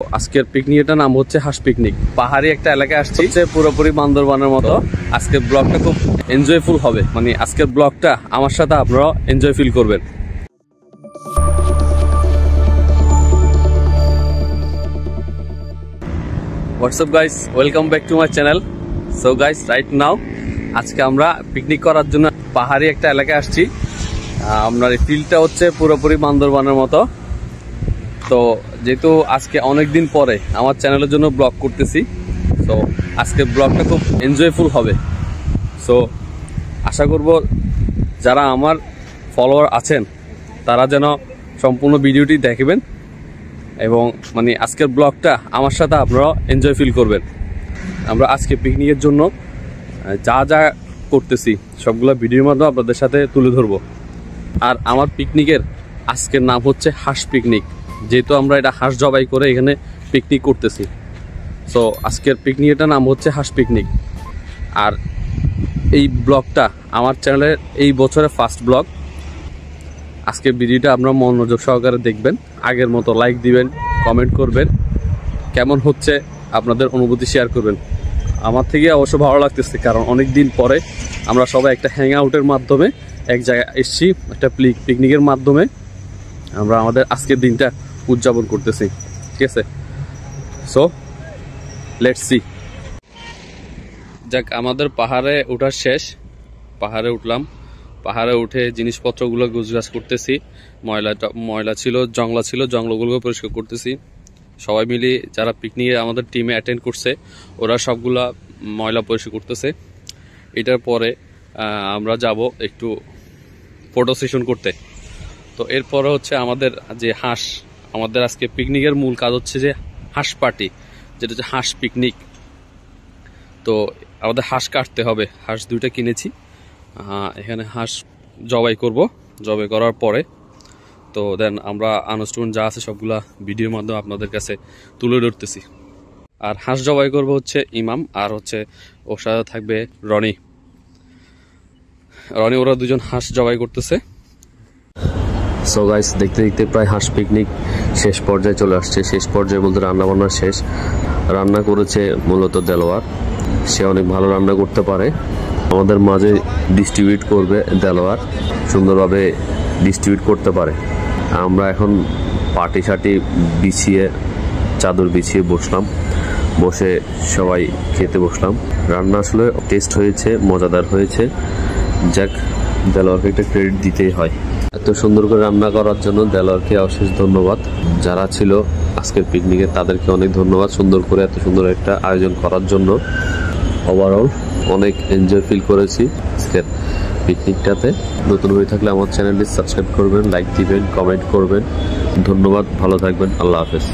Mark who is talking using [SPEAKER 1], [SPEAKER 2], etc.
[SPEAKER 1] আজকের পিকনিকটার নাম হচ্ছে হাঁস পিকনিক। পাহাড়ি একটা এলাকায় আসছি, পুরোপুরি বান্দরবানের মতো। আজকের ব্লগটা খুব এনজয়ফুল হবে, মানে আজকের ব্লগটা আমার সাথে আপনারা এনজয় ফিল করবেন। WhatsApp guys, welcome back to my channel. So guys, right now আজকে আমরা পিকনিক করার জন্য পাহাড়ি একটা এলাকায় আসছি। আপনার এই ফিল্ডটা হচ্ছে পুরোপুরি বান্দরবানের মতো। তো যেহেতু আজকে অনেকদিন পরে আমার চ্যানেলের জন্য ব্লগ করতেছি, তো আজকে ব্লগটা খুব এনজয়ফুল হবে। সো আশা করব যারা আমার ফলোয়ার আছেন তারা যেন সম্পূর্ণ ভিডিওটি দেখবেন এবং মানে আজকের ব্লগটা আমার সাথে আপনারা এনজয় ফিল করবেন। আমরা আজকে পিকনিকের জন্য যা যা করতেছি সবগুলো ভিডিওর মাধ্যমে আপনাদের সাথে তুলে ধরবো। আর আমার পিকনিকের আজকের নাম হচ্ছে হাঁস পিকনিক, যেহেতু আমরা এটা হাঁস জবাই করে এখানে পিকনিক করতেছি। সো আজকের পিকনিকটার নাম হচ্ছে হাঁস পিকনিক। আর এই ব্লগটা আমার চ্যানেলের এই বছরের ফার্স্ট ব্লগ। আজকের ভিডিওটা আপনারা মনোযোগ সহকারে দেখবেন, আগের মতো লাইক দিবেন, কমেন্ট করবেন, কেমন হচ্ছে আপনাদের অনুভূতি শেয়ার করবেন। আমার থেকে অবশ্য ভালো লাগতেছে, কারণ অনেক দিন পরে আমরা সবাই একটা হ্যাং আউটের মাধ্যমে এক জায়গায় এসছি, একটা পিকনিকের মাধ্যমে আমরা আমাদের আজকের দিনটা উদযাপন করতেছি। ঠিক আছে, সো লেটস সি। যাক, আমাদের পাহাড়ে ওঠার শেষ। পাহাড়ে উঠলাম, পাহাড়ে উঠে জিনিসপত্রগুলো গুছগাছ করতেছি। ময়লা ছিল, জংলা ছিল, জঙ্গলগুলো পরিষ্কার করতেছি। সবাই মিলে যারা পিকনিকে আমাদের টিমে অ্যাটেন্ড করছে ওরা সবগুলা ময়লা পরিষ্কার করতেছে। এটার পরে আমরা যাব একটু ফটো সেশন করতে। তো এরপরে হচ্ছে আমাদের যে হাঁস, আমাদের আজকে পিকনিকের মূল কাজ হচ্ছে যে হাঁস পার্টি, যেটা হচ্ছে হাঁস পিকনিক। তো আমাদের হাঁস কাটতে হবে, হাঁস দুইটা কিনেছি। এখানে হাঁস জবাই করব, জবাই করার পরে তো দেন আমরা আনুষ্ঠানিক যা আছে সবগুলা ভিডিওর মাধ্যমে আপনাদের কাছে তুলে ধরতেছি। আর হাঁস জবাই করব হচ্ছে ইমাম, আর হচ্ছে ওর সাথে থাকবে রনি। ওরা দুজন হাঁস জবাই করতেছে। সো গাইস, দেখতে দেখতে প্রায় হাঁস পিকনিক শেষ পর্যায়ে চলে আসছে। শেষ পর্যায়ে বলতে রান্নাবান্না শেষ। রান্না করেছে মূলত দেলোয়ার, সে অনেক ভালো রান্না করতে পারে। আমাদের মাঝে ডিস্ট্রিবিউট করবে দেলোয়ার, সুন্দরভাবে ডিস্ট্রিবিউট করতে পারে। আমরা এখন পাটি সাটি বিছিয়ে, চাদর বিছিয়ে বসলাম, বসে সবাই খেতে বসলাম। রান্না আসলে টেস্ট হয়েছে, মজাদার হয়েছে। যাক, দেলোয়ারকে একটা ক্রেডিট দিতেই হয়। এত সুন্দর করে রান্না করার জন্য দেলোয়ারকে অশেষ ধন্যবাদ। যারা ছিল আজকের পিকনিকে তাদেরকে অনেক ধন্যবাদ, সুন্দর করে এত সুন্দর একটা আয়োজন করার জন্য। ওভারঅল অনেক এনজয় ফিল করেছি আজকের পিকনিকটাতে। নতুন হয়ে থাকলে আমার চ্যানেলটি সাবস্ক্রাইব করবেন, লাইক দিবেন, কমেন্ট করবেন। ধন্যবাদ, ভালো থাকবেন, আল্লাহ হাফেজ।